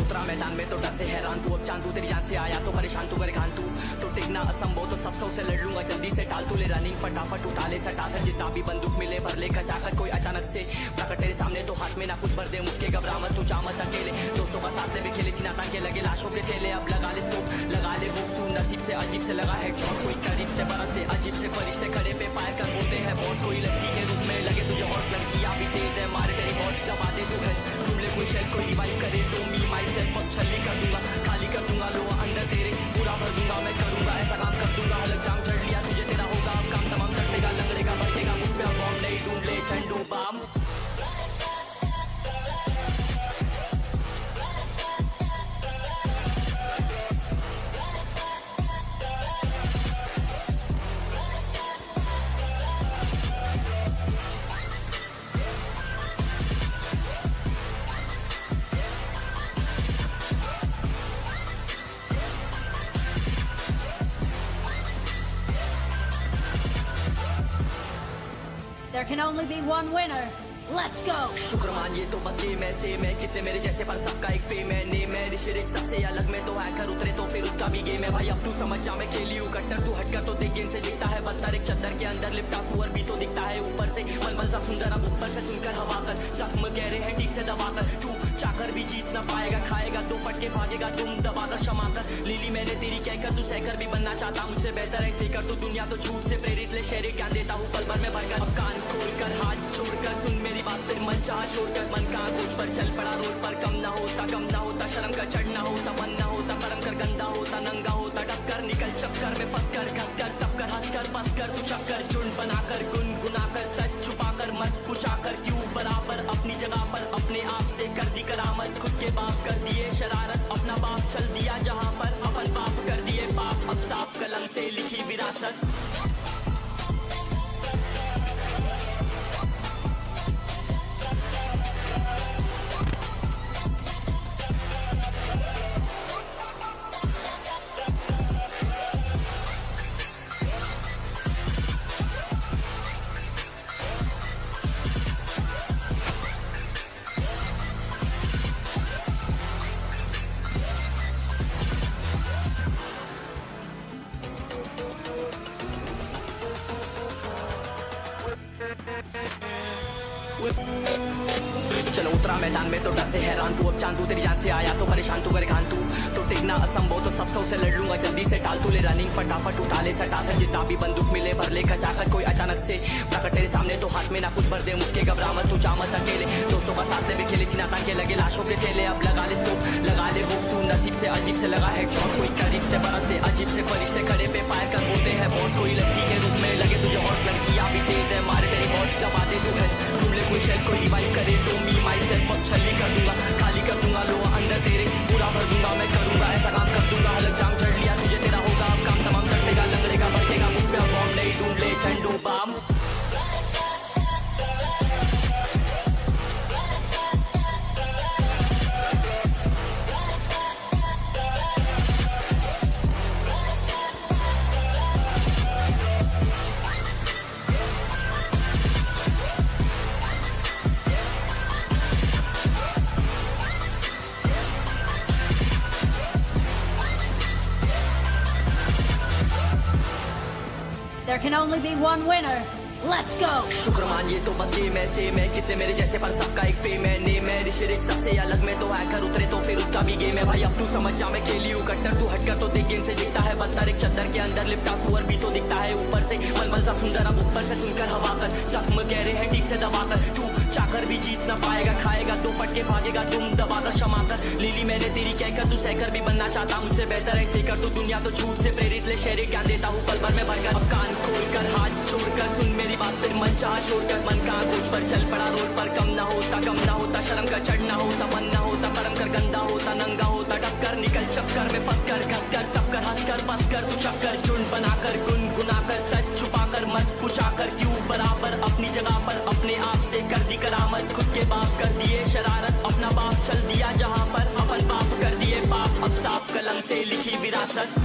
उतरा मैदान में तो डर से हैरान तू, अब चांदू तेरी जान से आया तो परेशान तू, करे घान तू तो टिकना असंभव, तो सब सौ से लड़ लूंगा जल्दी से टाल तू ले रनिंग फटाफट उठा ले सटा सर, जितना भी बंदूक मिले भर ले खचाखच, कोई अचानक से प्रकट तेरे सामने तो हाथ में ना कुछ भर दे मुक्के, घबरा मत तू जा मत अकेले, दोस्तों का साथ ले खेले सीना तान के लगे लाशों के सेले, अब लगा ले स्कोप लगा ले हुक सुन नसीब से अजीब से लगा हेडशॉट, कोई करीब से बरसते अजीब से फरिश्ते खड़े पे फायर कर होते हैं बॉस, कोई लड़की के रूप में लगे तुझे हॉट, लड़कियां भी तेज है मार तेरी बॉट दबा दे तू घर ढूंढ ले कोई शेल, कोई रिवाइव करे तो मी माई सेल्फ अब छल्ली कर दूंगा, खाली कर दूंगा लो अंदर तेरे पूरा भर दूंगा, मैं करूंगा ऐसा काम कर दूंगा, हलक जाम चढ़ लिया तुझे तेरा होगा अब काम तमाम, तटेगा लंगड़ेगा भड़केगा मुझ पे अब बॉम्ब नहीं ढूंढ ले झंडू balm. There can only be one winner. Let's go. शुक्र मानिए तो बस गेम ऐसे में कितने मेरे जैसे पर सबका एक फेम है, नेम है ऋषिरिक सबसे अलग में तो हैकर उतरे तो फिर उसका भी गेम है भाई, अब तू समझ जा मैं खेली हूँ कट्टर, तू हटकर तो देख गेम से दिखता है बदतर, एक चद्दर के अंदर लिपटा सुअर भी तो दिखता है ऊपर से मलमल सा सुंदर, अब ऊपर से सुनकर हवा कर जख्म कह रहे हैं ठीक से दबा कर, तू चाकर भी जीत ना पाएगा, खाएगा दो फटके भागेगा तुम दबाकर क्षमा कर, लीली मैंने तेरी कहकर तू सहकर भी बनना चाहता मुझसे बेहतर है फेकर, तू दुनिया तो झूठ से प्रेरित ले शेरे क्या देता हूँ पल भर में भरकर, अब कान खोल कर हाथ छोड़कर सुन मेरी बात फिर मन चाह छोड़कर, मन का खोज पर चल पड़ा रोड पर, कम ना होता शर्म का चढ़ना होता, मन ना होता परम कर गंदा होता, नंगा होता टक्कर निकल चक्कर में फंस कर घस कर सब कर हंस कर बस कर तू चक्कर झुंड बनाकर गुनगुनाकर सच छुपाकर मत पूछाकर क्यों बराबर अपनी जगह पर अपने आप से कर दी करामत, खुद के बाप कर दिए शरारत, अपना बाप चल दिया जहाँ पर अपन बाप कर दिए बाप, अब साफ कलम से लिखी विरासत। चलो उतरा मैदान में तो डर से हैरान तू, अब चांदू तेरी जान से आया तो परेशान तू, करे घान तू तो टिकना असंभव, तो सब सौ से लड़ लूंगा जल्दी से टाल तू ले रनिंग फटाफट उठा ले सटा सर, जितना भी बंदूक मिले भर ले खचाखच, कोई अचानक से प्रकट तेरे सामने तो हाथ में ना कुछ भर दे मुक्के, घबरा मत तू जा मत अकेले, दोस्तों का साथ ले खेले सीना तान के लगे लाशों के सेले, अब लगा ले स्कोप लगा ले हुक सुन नसीब से अजीब से लगा हेडशॉट, कोई करीब से बरसते अजीब से फरिश्ते खड़े पे फायर कर होते हैं बॉस, कोई लड़की के रूप में लगे तुझे हॉट, लड़कियां भी तेज है मारे तेरी बॉट दबा दे तू घर ढूंढ ले कोई शेल, कोई रिवाइव करे तो मी माई सेल्फ अब छल्ली कर दूंगा, खाली कर दूंगा लो अंदर तेरे पूरा भर दूंगा, मैं करूंगा ऐसा काम कर दूंगा, हलक जाम चढ़ लिया तुझे तेरा होगा अब काम तमाम, तटेगा लंगड़ेगा भड़केगा मुझ पे अब बॉम्ब नहीं ढूंढ ले झंडू balm. There can only be one winner. Let's go. शुक्र मानिए तो बस गेम ऐसे में कितने मेरे जैसे पर सबका एक फेम है, नेम है ऋषिरिक सबसे अलग में तो हैकर उतरे तो फिर उसका भी गेम है भाई, अब तू समझ जा मैं खेली हूँ कट्टर, तू हटकर तो देख गेम से दिखता है बदतर, एक चद्दर के अंदर लिपटा सुअर भी तो दिखता है ऊपर से मलमल सा सुंदर, अब ऊपर से सुनकर हवा कर जख्म कह रहे हैं ठीक से दबा कर, तू चाकर भी जीत ना पाएगा, खाएगा दो फटके भागेगा तुम दबाकर क्षमा कर, लीली मैंने तेरी कहकर तू सहकर भी बनना चाहता मुझसे बेहतर है फेकर, तू दुनिया तो झूठ से प्रेरित ले शेरे क्या देता हूँ पल भर में भरकर, अब कान खोल कर हाथ छोड़कर सुन मेरी बात फिर मन चाह छोड़कर, मन का खोज पर चल पड़ा रोड पर, कम ना होता शर्म का चढ़ना होता, मन ना होता परम कर गंदा होता, नंगा होता टक्कर निकल चक्कर में फंस कर घस कर सब कर हंस कर बस कर तू चक्कर झुंड बनाकर गुनगुनाकर सच छुपाकर मत पूछाकर क्यों बराबर अपनी जगह पर अपने आप से कर दी करामत, खुद के बाप कर दिए शरारत, अपना बाप चल दिया जहाँ पर अपन बाप कर दिए बाप, अब साफ कलम से लिखी विरासत।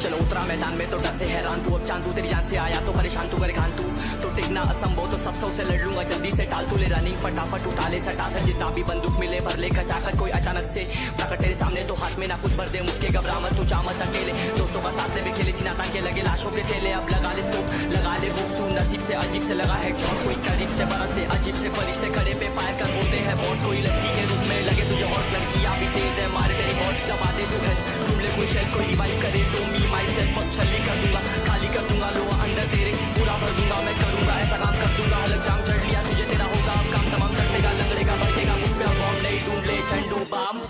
चलो उतरा मैदान में तो डर से हैरान तू, अब चांद तू तेरी जान से आया तो परेशान तू करे खान तू, तो टिकना असंभव तो सब से लड़ लूंगा जल्दी से टाल तू ले रनिंग फटाफट उठा ले सटा सर जितना भी बंदूक मिले भर ले कचाकर कोई अचानक से प्रकट तेरे सामने तो हाथ में ना कुछ भर दे मुक्के घबरा मत तू जा मत अकेले दोस्तों का साथ ले भी खेली थी ना ताकि लगे लाशों के सेले अब लगा ले स्कोप लगा ले हुक सू नसीब से अजीब से लगा हेडशॉट कोई करीब से बरसते अजीब से फरिश्ते खड़े पे फायर कर होते हैं बॉस कोई लड़की के रूप में लगे तुझे हॉट लड़कियां भी तेज है मारे तेरी मौत दबा दे तू है ढूंढ ले कोई शेर कोई रिवाइव करे तो मी माई सेल्फ अब छली कर दूंगा खाली कर दूंगा लो अंदर तेरे पूरा भर दूंगा मैं करूंगा ऐसा काम कर दूंगा अलग जाम चढ़ लिया तुझे तेरा होगा अब काम तमाम तड़पेगा लंगड़ेगा भड़केगा मुझ पे अब बॉम्ब नहीं ढूंढ ले झंडू balm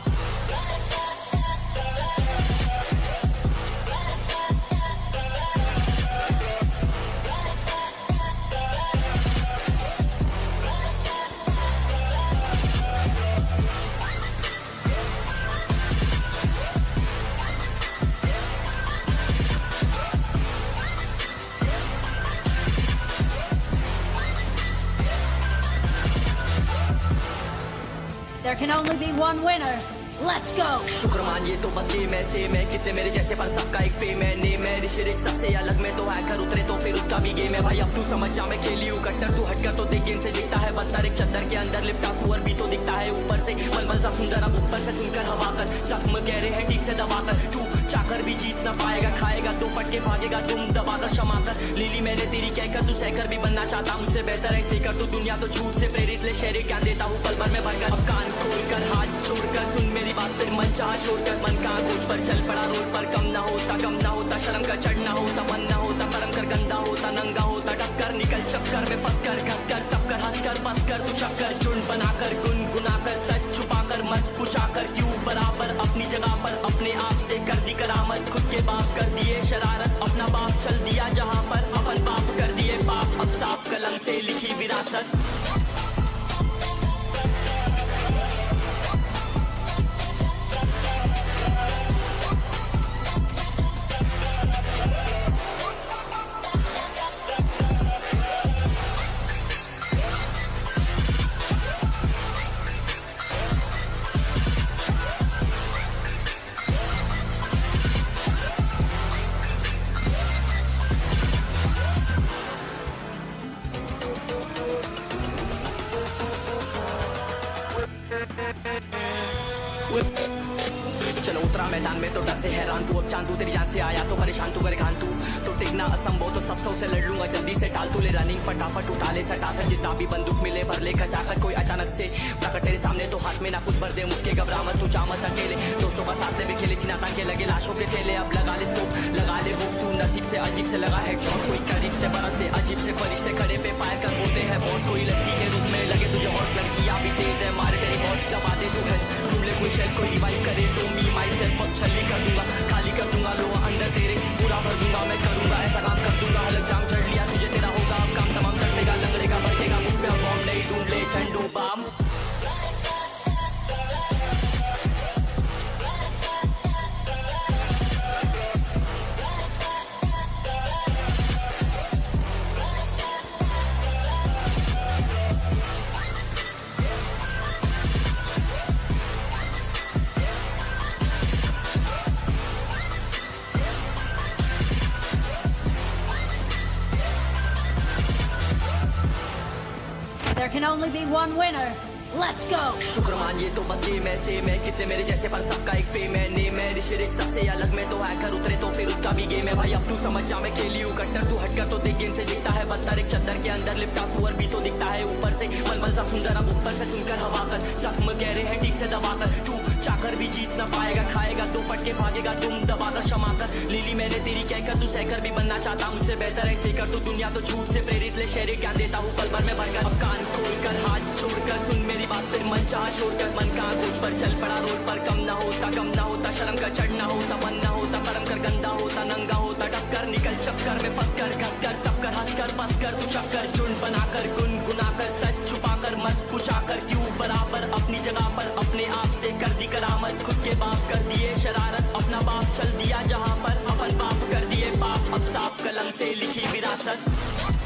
There can only be one winner. Let's go. शुक्र मानिए तो बस गेम ऐसे मैं कितने मेरे जैसे पर सबका एक फेम है नेम है ऋषिरिक सबसे अलग में तो हैकर उतरे तो फिर उसका भी गेम है भाई अब तू समझ जा मैं खेली हूँ कट्टर तू हटकर तो देख गेम से दिखता है बदतर एक चद्दर के अंदर लिपटा सुअर भी तो दिखता है ऊपर से मलमल सा सुंदर अब ऊपर से सुनकर हवा कर जख्म गहरे हैं ठीक से दबाकर तू चाकर भी जीत ना पाएगा खाएगा तो फटके भागेगा तुम दबाकर क्षमाकर लीली मैंने तेरी कहकर तू सहकर भी बनना चाहता मुझसे बेहतर है फेकर तू दुनिया तो झूठ से प्रेरित ले शेरे क्या देता हूँ पल भर में भरकर अब कान खोलकर हाथ जोड़कर सुन मेरी बात फिर मन चाह छोड़कर मन का खोज पर चल पड़ा रोड पर कम ना होता शर्म का चढ़ना होता मन ना होता परम कर गंदा होता नंगा होता टक्कर निकल चक्कर में फंस कर घस कर सब कर हंस कर बस कर तू चक्कर झुंड बनाकर गुनगुनाकर सच छुपाकर मत पूछाकर क्यों बराबर अपनी जगह पर अपने आप से कर दी करामत खुद के बाप कर दिए शरारत अपना बाप चल दिया जहाँ पर अपन बाप कर दिए बाप अब साफ कलम से लिखी विरासत चलो उतरा मैदान में तो डर से हैरान तू अब चांद तू तेरी जान से आया तो परेशान तू करे खान तू तो टिकना असंभव तो सब से लड़ लूंगा जल्दी से टाल तू ले रनिंग फटाफट उठा ले सटा सर जितना भी बंदूक मिले भर ले कचाकर कोई अचानक से प्रकट तेरे सामने तो हाथ में ना कुछ भर दे मुक्के घबरा मत तू जा मत अकेले दोस्तों का साथ ले भी खेली थी ना ताकि लगे लाशों के सेले अब लगा ले स्कोप लगा ले हुक सू नसीब से अजीब से लगा हेडशॉट कोई करीब से बरसते अजीब से फरिश्ते खड़े पे फायर कर होते हैं बॉस कोई लड़की के रूप में लगे तुझे हॉट लड़कियां भी तेज है मारे तेरी मौत दबा दे तू है ढूंढ ले कोई शेर कोई रिवाइव करे तो मी माई सेल्फ अब छली कर दूंगा खाली कर दूंगा लो अंदर तेरे पूरा भर दूंगा मैं करूंगा ऐसा काम कर दूंगा अलग जाम चढ़ लिया तुझे तेरा होगा अब काम तमाम तड़पेगा लंगड़ेगा भड़केगा मुझ पे अब बॉम्ब नहीं ढूंढ ले झंडू balm There can only be one winner. Let's go. शुक्र मानिए तो बस गेम ऐसे मैं कितने मेरे जैसे पर सबका एक फेम है नेम है ऋषिरिक सबसे अलग में तो हैकर उतरे तो फिर उसका भी गेम है भाई अब तू समझ जा मैं खेली हूँ कट्टर तू हटकर तो देख गेम से दिखता है बदतर एक चद्दर के अंदर लिपटा सुअर भी तो दिखता है ऊपर से मलमल सा सुंदर अब ऊपर से सुनकर हवा कर जख्म गहरे हैं ठीक से दबाकर तू चाकर भी जीत ना पाएगा खाएगा तो फटके भागेगा तुम दबाकर क्षमा कर लीली मैंने तेरी कहकर तू सहकर भी बनना चाहता मुझसे बेहतर है फेकर तू दुनिया तो झूठ से प्रेरित ले शेरे क्या देता हूँ पल भर में भरकर अब कान खोलकर हाथ जोड़कर सुन मेरी बात फिर मन चाह छोड़कर मन का खोज पर चल पड़ा रोड पर कम ना होता शर्म का चढ़ना होता मन ना होता परम कर गंदा होता नंगा होता टक्कर निकल चक्कर में फंस कर घस कर सब कर हंस कर बस कर तू चक्कर झुंड बनाकर गुनगुनाकर सच छुपाकर मत पूछाकर क्यों बराबर अपनी जगह पर अपने आप से कर दी करामत खुद के बाप कर दिए शरारत अपना बाप चल दिया जहाँ पर अपन बाप कर दिए बाप अब साफ कलम से लिखी विरासत